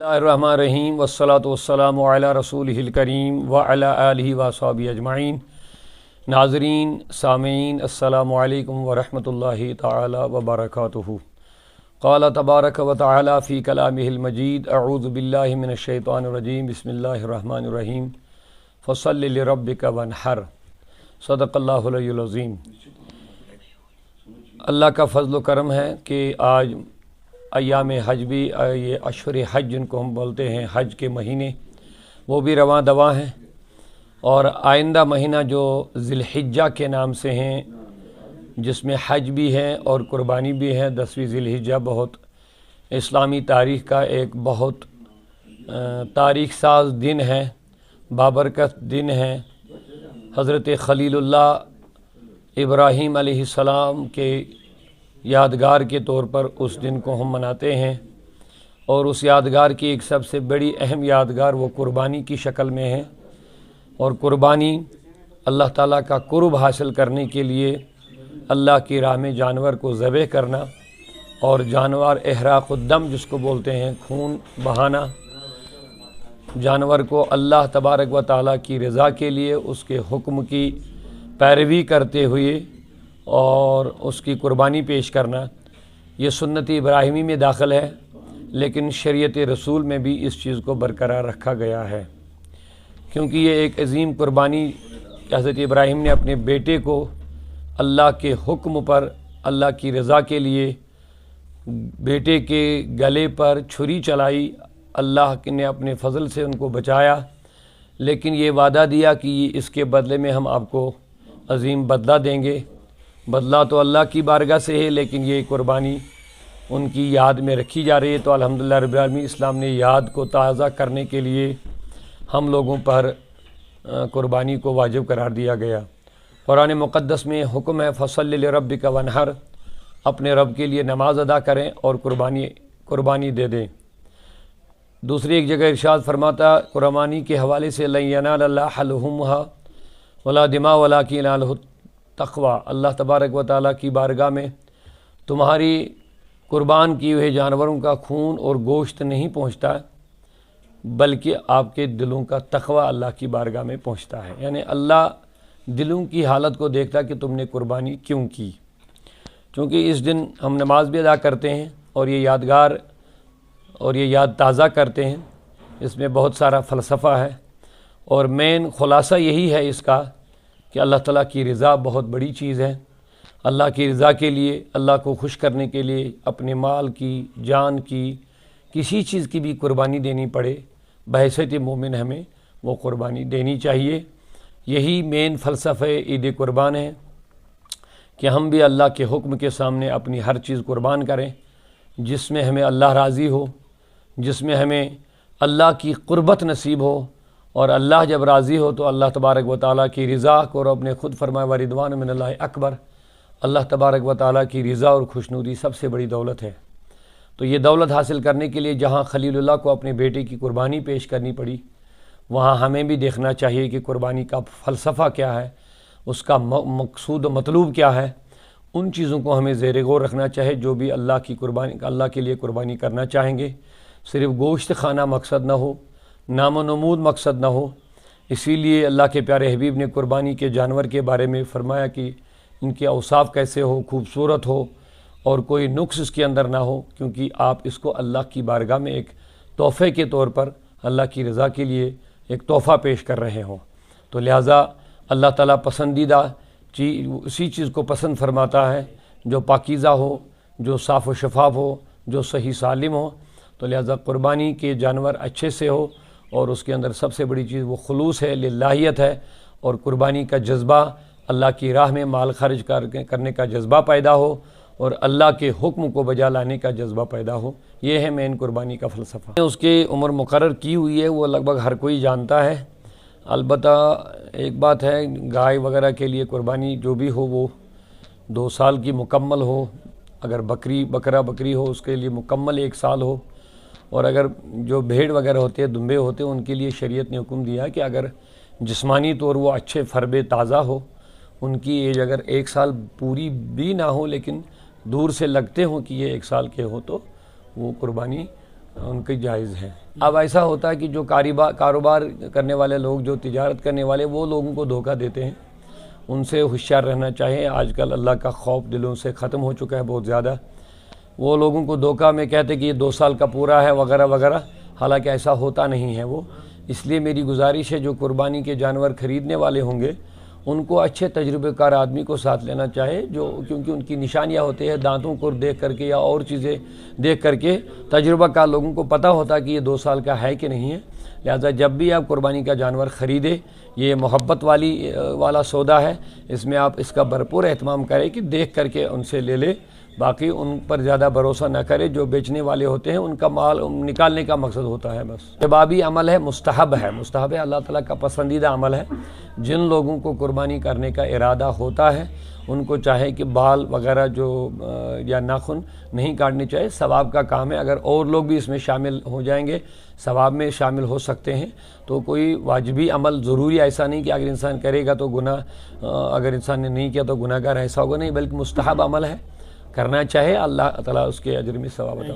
الرحمن الرحیم والصلاة والسلام علی رسولہ الکریم وعلی آلہ وصحبہ اجمعین۔ ناظرین سامعین السلام علیکم ورحمۃ اللہ تعالی وبرکاتہ۔ قال تبارک و تعالی فی کلامہ المجید اعوذ باللہ من الشیطان الرجیم بسم اللہ الرحمن الرحیم فصل لربک وانحر۔ صدق اللہ العلی العظیم۔ اللہ کا فضل و کرم ہے کہ آج ایام حج بھی، یہ اشہر حج جن کو ہم بولتے ہیں، حج کے مہینے وہ بھی رواں دواں ہیں، اور آئندہ مہینہ جو ذی الحجہ کے نام سے ہیں، جس میں حج بھی ہے اور قربانی بھی ہے۔ 10ویں ذی الحجہ بہت اسلامی تاریخ کا ایک بہت تاریخ ساز دن ہے، بابرکت دن ہے۔ حضرت خلیل اللہ ابراہیم علیہ السلام کے یادگار کے طور پر اس دن کو ہم مناتے ہیں، اور اس یادگار کی ایک سب سے بڑی اہم یادگار وہ قربانی کی شکل میں ہے۔ اور قربانی اللہ تعالیٰ کا قرب حاصل کرنے کے لیے اللہ کی راہ میں جانور کو ذبح کرنا، اور جانور احراق الدم جس کو بولتے ہیں، خون بہانا، جانور کو اللہ تبارک و تعالیٰ کی رضا کے لیے اس کے حکم کی پیروی کرتے ہوئے اور اس کی قربانی پیش کرنا، یہ سنت ابراہیمی میں داخل ہے، لیکن شریعت رسول میں بھی اس چیز کو برقرار رکھا گیا ہے، کیونکہ یہ ایک عظیم قربانی کہ حضرت ابراہیم نے اپنے بیٹے کو اللہ کے حکم پر، اللہ کی رضا کے لیے بیٹے کے گلے پر چھری چلائی۔ اللہ نے اپنے فضل سے ان کو بچایا، لیکن یہ وعدہ دیا کہ اس کے بدلے میں ہم آپ کو عظیم بدلہ دیں گے۔ بدلہ تو اللہ کی بارگاہ سے ہے، لیکن یہ قربانی ان کی یاد میں رکھی جا رہی ہے۔ تو الحمدللہ رب العالمین، اسلام نے یاد کو تازہ کرنے کے لیے ہم لوگوں پر قربانی کو واجب قرار دیا گیا۔ قرآن مقدس میں حکم ہے فصل لربک وانحر، اپنے رب کے لیے نماز ادا کریں اور قربانی دے دیں۔ دوسری ایک جگہ ارشاد فرماتا قربانی کے حوالے سے لن ینال اللہ لحومها ولا دماء ولکن ینالہ التقوی، اللہ تبارک و تعالیٰ کی بارگاہ میں تمہاری قربان کیے ہوئے جانوروں کا خون اور گوشت نہیں پہنچتا، بلکہ آپ کے دلوں کا تقوی اللہ کی بارگاہ میں پہنچتا ہے۔ یعنی اللہ دلوں کی حالت کو دیکھتا کہ تم نے قربانی کیوں کی، چونکہ اس دن ہم نماز بھی ادا کرتے ہیں اور یہ یادگار اور یہ یاد تازہ کرتے ہیں۔ اس میں بہت سارا فلسفہ ہے، اور مین خلاصہ یہی ہے اس کا کہ اللہ تعالیٰ کی رضا بہت بڑی چیز ہے۔ اللہ کی رضا کے لیے، اللہ کو خوش کرنے کے لیے اپنے مال کی، جان کی، کسی چیز کی بھی قربانی دینی پڑے، بحیثیت مومن ہمیں وہ قربانی دینی چاہیے۔ یہی مین فلسفہ عید قربان ہے کہ ہم بھی اللہ کے حکم کے سامنے اپنی ہر چیز قربان کریں، جس میں ہمیں اللہ راضی ہو، جس میں ہمیں اللہ کی قربت نصیب ہو، اور اللہ جب راضی ہو تو اللہ تبارک و تعالیٰ کی رضا کو رب نے خود فرمایا وَرِضْوَانٌ مِّنَ اللَّهِ اکبر، اللہ تبارک و تعالیٰ کی رضا اور خوشنودی سب سے بڑی دولت ہے۔ تو یہ دولت حاصل کرنے کے لیے جہاں خلیل اللہ کو اپنے بیٹے کی قربانی پیش کرنی پڑی، وہاں ہمیں بھی دیکھنا چاہیے کہ قربانی کا فلسفہ کیا ہے، اس کا مقصود و مطلوب کیا ہے۔ ان چیزوں کو ہمیں زیر غور رکھنا چاہے جو بھی اللہ کے لیے قربانی کرنا چاہیں گے۔ صرف گوشت کھانا مقصد نہ ہو، نام و نمود مقصد نہ ہو۔ اسی لیے اللہ کے پیارے حبیب نے قربانی کے جانور کے بارے میں فرمایا کہ ان کے اوصاف کیسے ہو، خوبصورت ہو، اور کوئی نقص اس کے اندر نہ ہو، کیونکہ آپ اس کو اللہ کی بارگاہ میں ایک تحفے کے طور پر اللہ کی رضا کے لیے ایک تحفہ پیش کر رہے ہوں۔ تو لہٰذا اللہ تعالیٰ پسندیدہ اسی چیز کو پسند فرماتا ہے جو پاکیزہ ہو، جو صاف و شفاف ہو، جو صحیح سالم ہو۔ تو لہٰذا قربانی کے جانور اچھے سے ہو، اور اس کے اندر سب سے بڑی چیز وہ خلوص ہے، للہیت ہے، اور قربانی کا جذبہ، اللہ کی راہ میں مال خرچ کرنے کا جذبہ پیدا ہو، اور اللہ کے حکم کو بجا لانے کا جذبہ پیدا ہو۔ یہ ہے مین قربانی کا فلسفہ۔ اس کی عمر مقرر کی ہوئی ہے، وہ لگ بھگ ہر کوئی جانتا ہے۔ البتہ ایک بات ہے، گائے وغیرہ کے لیے قربانی جو بھی ہو وہ 2 سال کی مکمل ہو، اگر بکری ہو اس کے لیے مکمل 1 سال ہو، اور اگر جو بھیڑ وغیرہ ہوتے ہیں، دمبے ہوتے ہیں، ان کے لیے شریعت نے حکم دیا کہ اگر جسمانی طور وہ اچھے فربے تازہ ہو، ان کی ایج اگر 1 سال پوری بھی نہ ہو لیکن دور سے لگتے ہوں کہ یہ 1 سال کے ہو، تو وہ قربانی ان کی جائز ہے۔ اب ایسا ہوتا ہے کہ جو کاروبار کرنے والے لوگ، جو تجارت کرنے والے، وہ لوگوں کو دھوکہ دیتے ہیں، ان سے ہوشیار رہنا چاہیے۔ آج کل اللہ کا خوف دلوں سے ختم ہو چکا ہے بہت زیادہ۔ وہ لوگوں کو دھوکہ میں کہتے کہ یہ 2 سال کا پورا ہے وغیرہ وغیرہ، حالانکہ ایسا ہوتا نہیں ہے وہ۔ اس لیے میری گزارش ہے جو قربانی کے جانور خریدنے والے ہوں گے ان کو اچھے تجربے کار آدمی کو ساتھ لینا چاہے، کیونکہ ان کی نشانیاں ہوتی ہیں دانتوں کو دیکھ کر کے یا اور چیزیں دیکھ کر کے تجربہ کار لوگوں کو پتہ ہوتا ہے کہ یہ 2 سال کا ہے کہ نہیں ہے۔ لہذا جب بھی آپ قربانی کا جانور خریدیں، یہ محبت والا سودا ہے، اس میں آپ اس کا بھرپور اہتمام کریں کہ دیکھ کر کے ان سے لے لے، باقی ان پر زیادہ بھروسہ نہ کرے۔ جو بیچنے والے ہوتے ہیں ان کا مال نکالنے کا مقصد ہوتا ہے بس۔ استحبابی عمل ہے، مستحب ہے، مستحب ہے، اللہ تعالیٰ کا پسندیدہ عمل ہے۔ جن لوگوں کو قربانی کرنے کا ارادہ ہوتا ہے ان کو چاہے کہ بال وغیرہ یا ناخن نہیں کاٹنے چاہیے، ثواب کا کام ہے۔ اگر اور لوگ بھی اس میں شامل ہو جائیں گے، ثواب میں شامل ہو سکتے ہیں، تو کوئی واجبی عمل ضروری ایسا نہیں کہ اگر انسان کرے گا تو گناہ، اگر انسان نے نہیں کیا تو گناہ گار ایسا ہوگا، نہیں، بلکہ مستحب عمل ہے، کرنا چاہے، اللہ تعالیٰ اس کے اجر میں ثواب عطا۔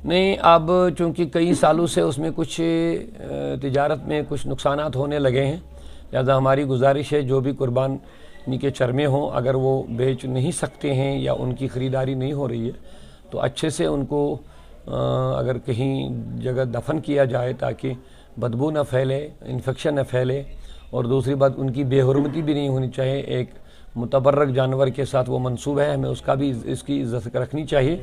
نہیں، اب چونکہ کئی سالوں سے اس میں کچھ تجارت میں کچھ نقصانات ہونے لگے ہیں، لہذا ہماری گزارش ہے جو بھی قربانی کے چرمے ہوں اگر وہ بیچ نہیں سکتے ہیں یا ان کی خریداری نہیں ہو رہی ہے تو اچھے سے ان کو اگر کہیں جگہ دفن کیا جائے تاکہ بدبو نہ پھیلے، انفیکشن نہ پھیلے، اور دوسری بات ان کی بے حرمتی بھی نہیں ہونی چاہیے۔ ایک متبرک جانور کے ساتھ وہ منسوب ہے، ہمیں اس کی عزت رکھنی چاہیے۔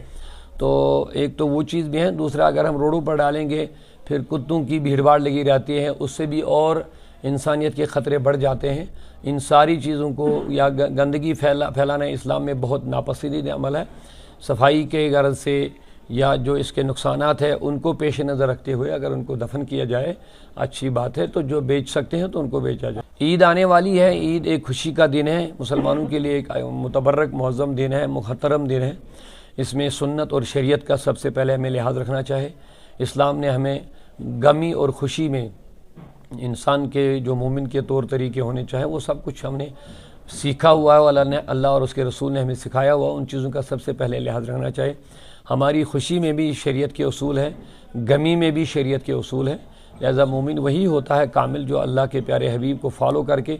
تو ایک تو وہ چیز بھی ہے، دوسرا اگر ہم روڈوں پر ڈالیں گے پھر کتوں کی بھیڑ بھاڑ لگی رہتی ہے، اس سے بھی اور انسانیت کے خطرے بڑھ جاتے ہیں۔ ان ساری چیزوں کو یا گندگی پھیلانا اسلام میں بہت ناپسندیدہ عمل ہے۔ صفائی کے غرض سے یا جو اس کے نقصانات ہیں ان کو پیش نظر رکھتے ہوئے اگر ان کو دفن کیا جائے اچھی بات ہے، تو جو بیچ سکتے ہیں تو ان کو بیچا جائے۔ عید آنے والی ہے، عید ایک خوشی کا دن ہے، مسلمانوں کے لیے ایک متبرک معظم دن ہے، محترم دن ہے۔ اس میں سنت اور شریعت کا سب سے پہلے ہمیں لحاظ رکھنا چاہے۔ اسلام نے ہمیں غمی اور خوشی میں انسان کے جو مومن کے طور طریقے ہونے چاہے وہ سب کچھ ہم نے سیکھا ہوا ہے، اللہ اور اس کے رسول نے ہمیں سکھایا ہوا، ان چیزوں کا سب سے پہلے لحاظ رکھنا چاہے۔ ہماری خوشی میں بھی شریعت کے اصول ہے، غمی میں بھی شریعت کے اصول ہے، لہذا مومن وہی ہوتا ہے کامل جو اللہ کے پیارے حبیب کو فالو کر کے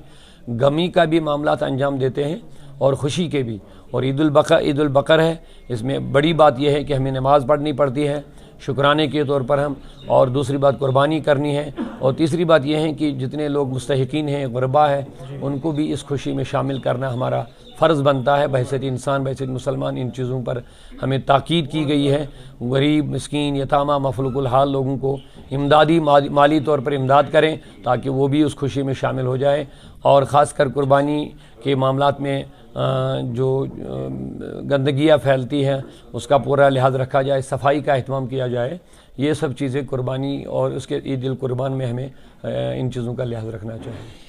غمی کا بھی معاملات انجام دیتے ہیں اور خوشی کے بھی۔ اور عید البقر ہے، اس میں بڑی بات یہ ہے کہ ہمیں نماز پڑھنی پڑتی ہے شکرانے کے طور پر اور دوسری بات قربانی کرنی ہے، اور تیسری بات یہ ہے کہ جتنے لوگ مستحقین ہیں، غربا ہے، ان کو بھی اس خوشی میں شامل کرنا ہمارا فرض بنتا ہے۔ بحیثیت انسان، بحیثیت مسلمان ان چیزوں پر ہمیں تاکید کی گئی ہے۔ غریب، مسکین، یتامہ، مفلوق الحال لوگوں کو امدادی مالی طور پر امداد کریں تاکہ وہ بھی اس خوشی میں شامل ہو جائے، اور خاص کر قربانی کے معاملات میں جو گندگیاں پھیلتی ہیں اس کا پورا لحاظ رکھا جائے، صفائی کا اہتمام کیا جائے۔ یہ سب چیزیں قربانی اور اس کے عید القربان میں ہمیں ان چیزوں کا لحاظ رکھنا چاہیے۔